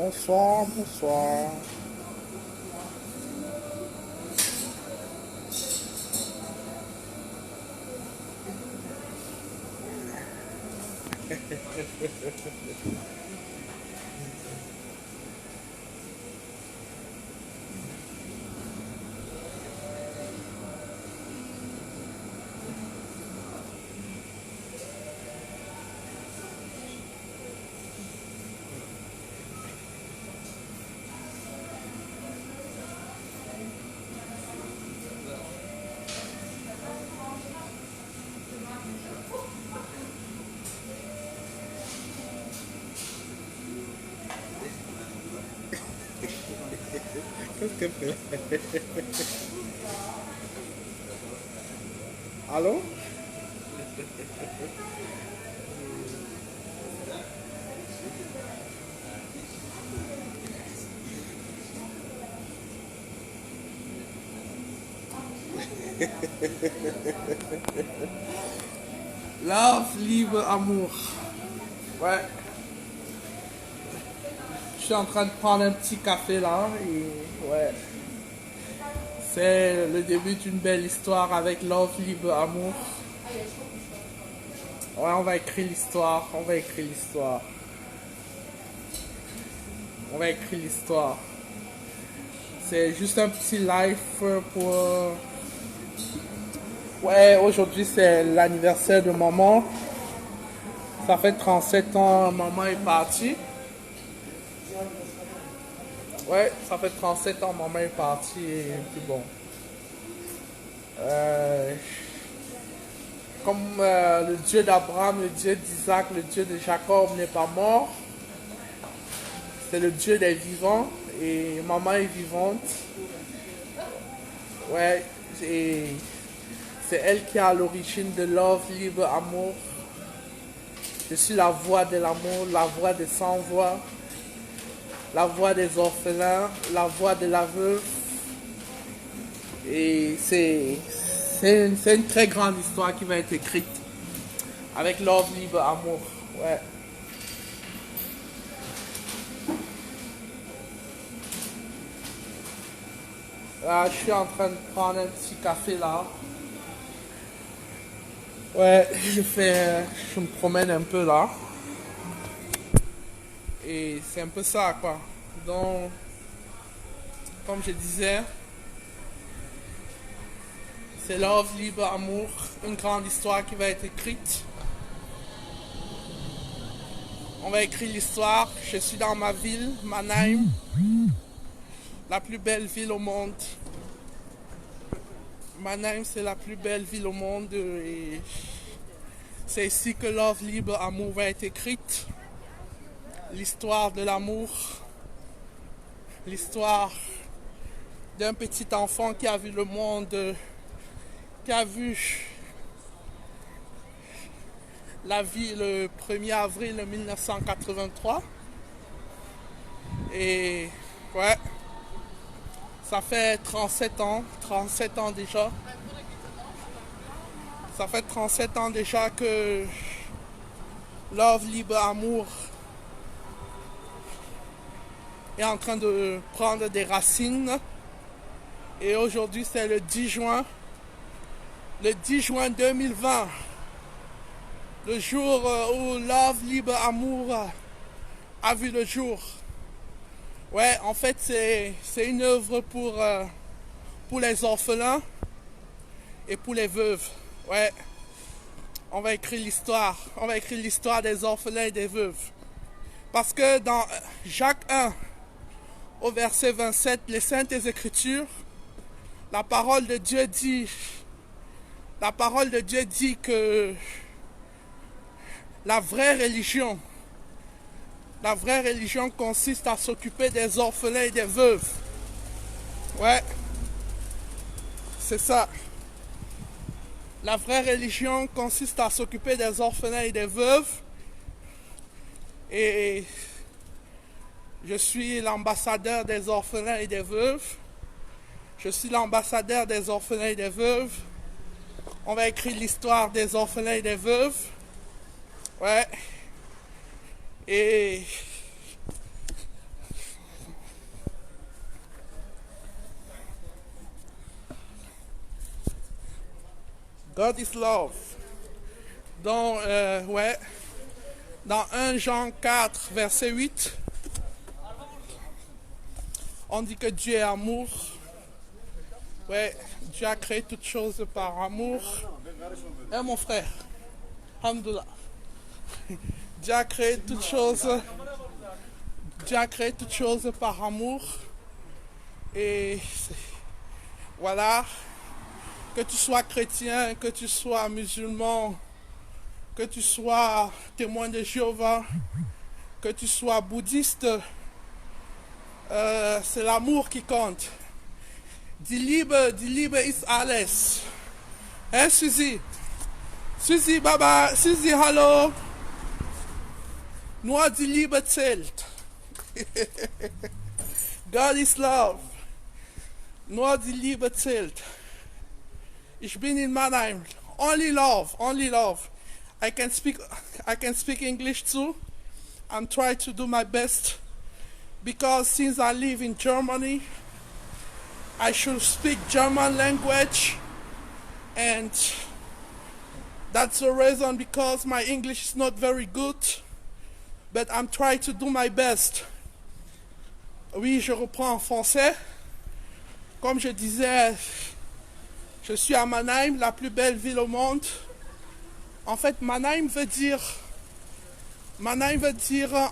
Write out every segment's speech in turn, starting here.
Bonsoir, bonsoir. Qu'est-ce que fait? Allô? Love, libre, amour. Ouais. Je suis en train de prendre un petit café là et ouais. C'est le début d'une belle histoire avec Love, libre, amour. Ouais, on va écrire l'histoire, on va écrire l'histoire. On va écrire l'histoire. C'est juste un petit live pour... Ouais, aujourd'hui c'est l'anniversaire de maman. Ça fait 37 ans, maman est partie. Ouais, ça fait 37 ans, maman est partie et puis bon. Comme le Dieu d'Abraham, le Dieu d'Isaac, le Dieu de Jacob n'est pas mort, c'est le Dieu des vivants et maman est vivante. Ouais, et c'est elle qui est à l'origine de Love, Libre, Amour. Je suis la voix de l'amour, la voix des sans-voix, la voix des orphelins, la voix de la veuve. Et c'est une très grande histoire qui va être écrite avec Love, Libre, Amour. Ouais. Là, je suis en train de prendre un petit café là. Ouais, je me promène un peu là. Et c'est un peu ça quoi. Donc, comme je disais, c'est Love, Libre, Amour, une grande histoire qui va être écrite. On va écrire l'histoire. Je suis dans ma ville, Mannheim, la plus belle ville au monde. Mannheim, c'est la plus belle ville au monde et c'est ici que Love, Libre, Amour va être écrite. L'histoire de l'amour, l'histoire d'un petit enfant qui a vu le monde, qui a vu la vie le 1er avril 1983. Et ouais, ça fait 37 ans déjà. Ça fait 37 ans déjà que Love, Libre, Amour est en train de prendre des racines. Et aujourd'hui, c'est le 10 juin 2020. Le jour où Love, Libre, Amour a vu le jour. Ouais, en fait, c'est une œuvre pour les orphelins et pour les veuves. Ouais, on va écrire l'histoire. On va écrire l'histoire des orphelins et des veuves. Parce que dans Jacques 1, au verset 27, les Saintes Écritures, la parole de Dieu dit que la vraie religion consiste à s'occuper des orphelins et des veuves. Ouais, c'est ça. La vraie religion consiste à s'occuper des orphelins et des veuves. Et je suis l'ambassadeur des orphelins et des veuves. Je suis l'ambassadeur des orphelins et des veuves. On va écrire l'histoire des orphelins et des veuves. Ouais. Et God is love. Ouais, dans 1 Jean 4, verset 8, on dit que Dieu est amour. Ouais, Dieu a créé toutes choses par amour. Mon frère, alhamdoulilah. Dieu a créé toutes choses. Dieu a créé toutes choses par amour. Et voilà, que tu sois chrétien, que tu sois musulman, que tu sois témoin de Jéhovah, que tu sois bouddhiste, c'est l'amour qui compte. Die Liebe ist alles. Hein, Suzy? Suzy, Baba, Suzy, hallo. Nur die Liebe zählt. God is love. Nur die Liebe zählt. Ich bin in Mannheim. Only love, only love. I can speak English too. I'm trying to do my best because since I live in Germany, I should speak German language, and that's the reason because my English is not very good, but I'm trying to do my best. Oui, je reprends en français. Comme je disais, je suis à Mannheim, la plus belle ville au monde. En fait, Mannheim veut dire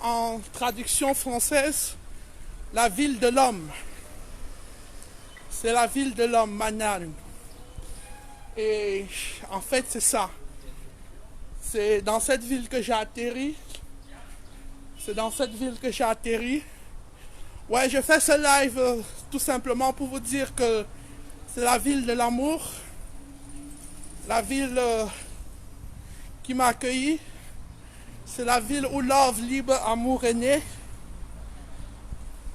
en traduction française la ville de l'homme. C'est la ville de l'homme, Mannheim. Et en fait, c'est ça. C'est dans cette ville que j'ai atterri. Ouais, je fais ce live tout simplement pour vous dire que c'est la ville de l'amour. La ville qui m'a accueilli. C'est la ville où Love, Liebe, Amour est né.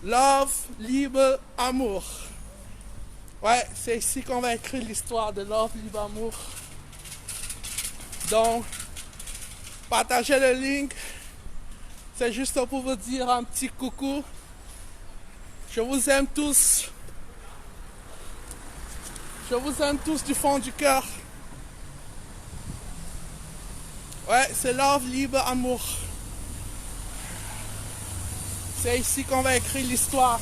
Love, Liebe, Amour. Ouais, c'est ici qu'on va écrire l'histoire de Love, Liebe, Amour. Donc, partagez le link. C'est juste pour vous dire un petit coucou. Je vous aime tous. Je vous aime tous du fond du cœur. Ouais, c'est Love, Liebe, Amour. C'est ici qu'on va écrire l'histoire.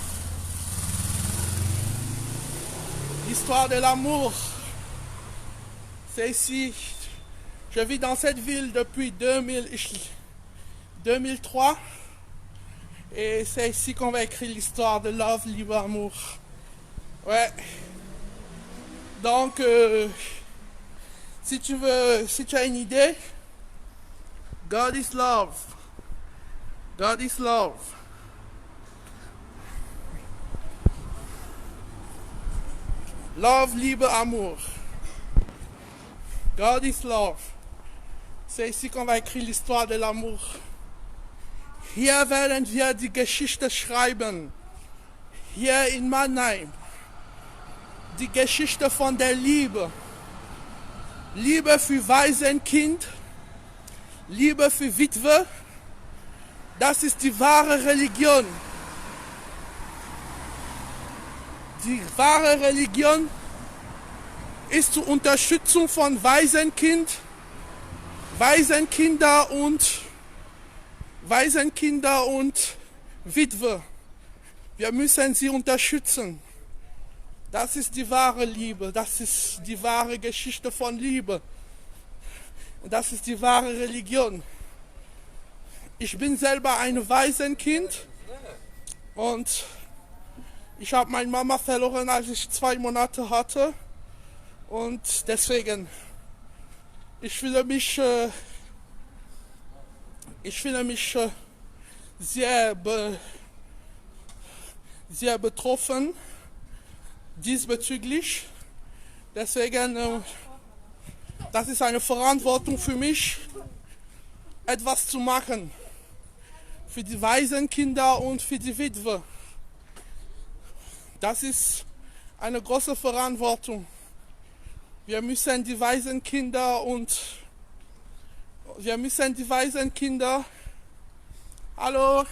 L'histoire de l'amour. C'est ici. Je vis dans cette ville depuis 2003. Et c'est ici qu'on va écrire l'histoire de Love, Liebe, Amour. Ouais. Donc, si tu as une idée, God is love. God is love. Love, Liebe, Amour. God is love. C'est ici qu'on va écrire l'histoire de l'amour. Hier werden wir die Geschichte schreiben. Hier in Mannheim. Die Geschichte von der Liebe. Liebe für Waisenkind. Liebe für Witwe. Das ist die wahre Religion. Die wahre Religion ist zur Unterstützung von Waisenkinder und Witwe. Wir müssen sie unterstützen. Das ist die wahre Liebe. Das ist die wahre Geschichte von Liebe. Und das ist die wahre Religion. Ich bin selber ein Waisenkind und ich habe meine Mama verloren, als ich 2 Monate hatte. Und deswegen, ich fühle mich sehr betroffen diesbezüglich. Deswegen, das ist eine Verantwortung für mich, etwas zu machen. Für die Waisenkinder und für die Witwe. Das ist eine große Verantwortung. Wir müssen die Waisenkinder hallo,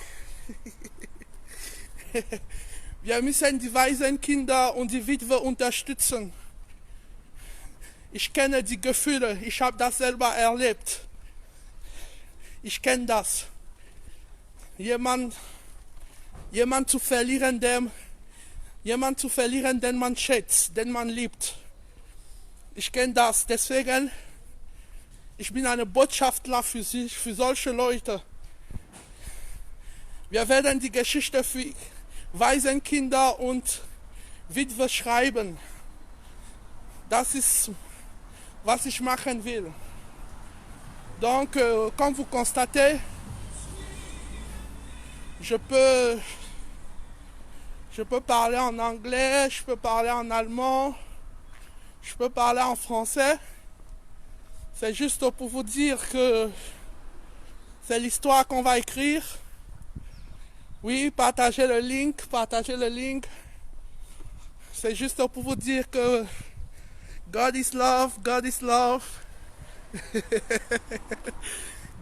wir müssen die Waisenkinder und die Witwe unterstützen. Ich kenne die Gefühle, ich habe das selber erlebt. Ich kenne das. Jemand zu verlieren, den man schätzt, den man liebt. Ich kenne das. Deswegen, ich bin eine Botschafter für solche Leute. Wir werden die Geschichte für Waisenkinder und Witwe schreiben. Das ist, was ich machen will. Donc, comme vous constatez, je peux parler en anglais, je peux parler en allemand, je peux parler en français. C'est juste pour vous dire que c'est l'histoire qu'on va écrire. Oui, partagez le link. C'est juste pour vous dire que God is love, God is love.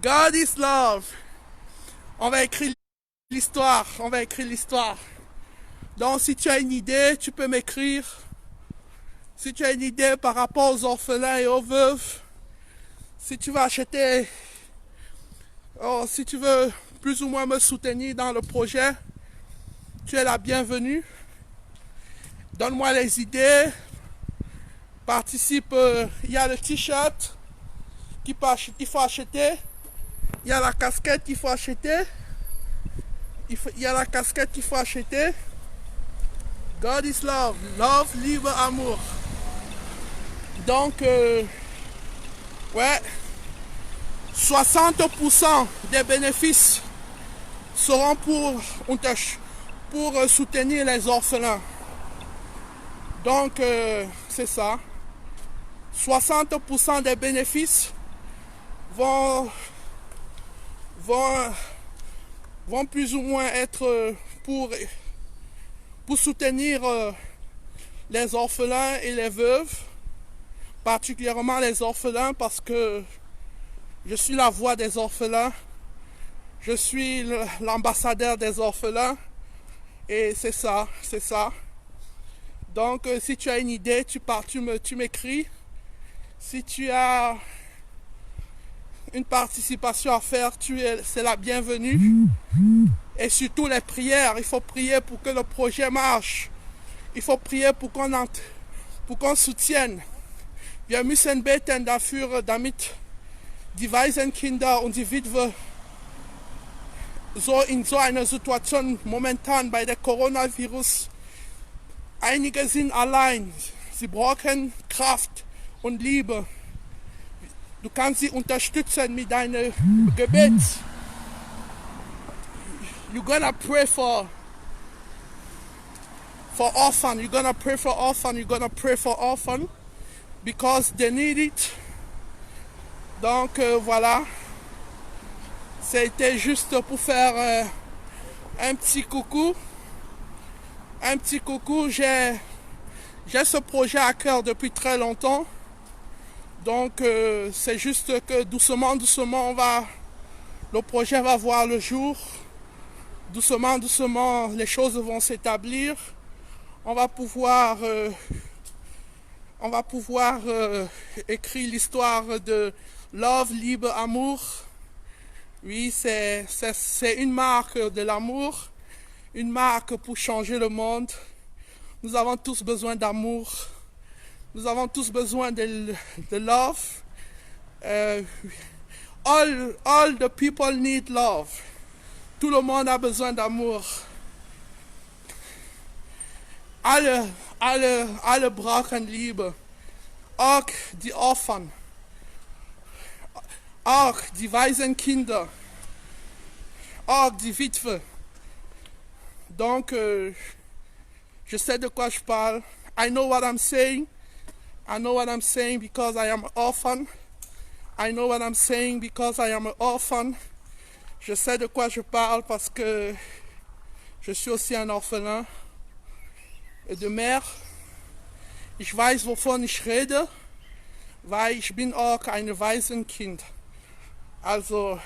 God is love. On va écrire l'histoire. Donc si tu as une idée, tu peux m'écrire. Si tu as une idée par rapport aux orphelins et aux veuves, si tu veux acheter, si tu veux plus ou moins me soutenir dans le projet, tu es la bienvenue. Donne-moi les idées. Participe. Il y a le t-shirt qu'il faut acheter. Il y a la casquette qu'il faut acheter. God is love. Love, liebe, amour. Donc, ouais, 60% des bénéfices seront pour soutenir les orphelins. Donc, c'est ça. 60% des bénéfices vont plus ou moins être pour soutenir les orphelins et les veuves, particulièrement les orphelins, parce que je suis la voix des orphelins, je suis l'ambassadeur des orphelins, et c'est ça. Donc si tu as une idée, tu m'écris. Si tu as une participation à faire, c'est la bienvenue. Et surtout les prières, il faut prier pour que le projet marche. Il faut prier pour qu'on soutienne. Wir müssen beten dafür, damit die Waisenkinder und die Witwe in so einer Situation momentan bei der Coronavirus, einige sind allein. Sie brauchen Kraft und Liebe. Du kannst sie unterstützen mit deinem Gebet. You're gonna pray for orphan. You're gonna pray for orphan because they need it. Donc voilà. C'était juste pour faire un petit coucou. J'ai ce projet à cœur depuis très longtemps. Donc c'est juste que doucement, le projet va voir le jour. Doucement, les choses vont s'établir. On va pouvoir écrire l'histoire de Love, Liebe, Amour. Oui, c'est une marque de l'amour, une marque pour changer le monde. Nous avons tous besoin d'amour. Nous avons tous besoin de love. All the people need love. Tout le monde a besoin d'amour. Alle brauchen Liebe. Auch die Orphan. Auch die Waisenkinder. Auch die Witwe. Donc, je sais de quoi je parle. I know what I'm saying. I know what I'm saying because I am an orphan. I know what I'm saying because I am an orphan. Je sais de quoi je parle parce que je suis aussi un orphelin de mère. Ich weiß, wovon ich rede, weil ich bin auch ein Waisenkind. Also,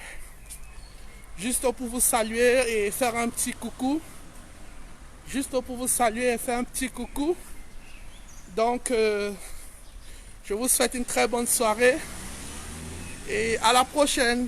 juste pour vous saluer et faire un petit coucou. Donc, Je vous souhaite une très bonne soirée et à la prochaine.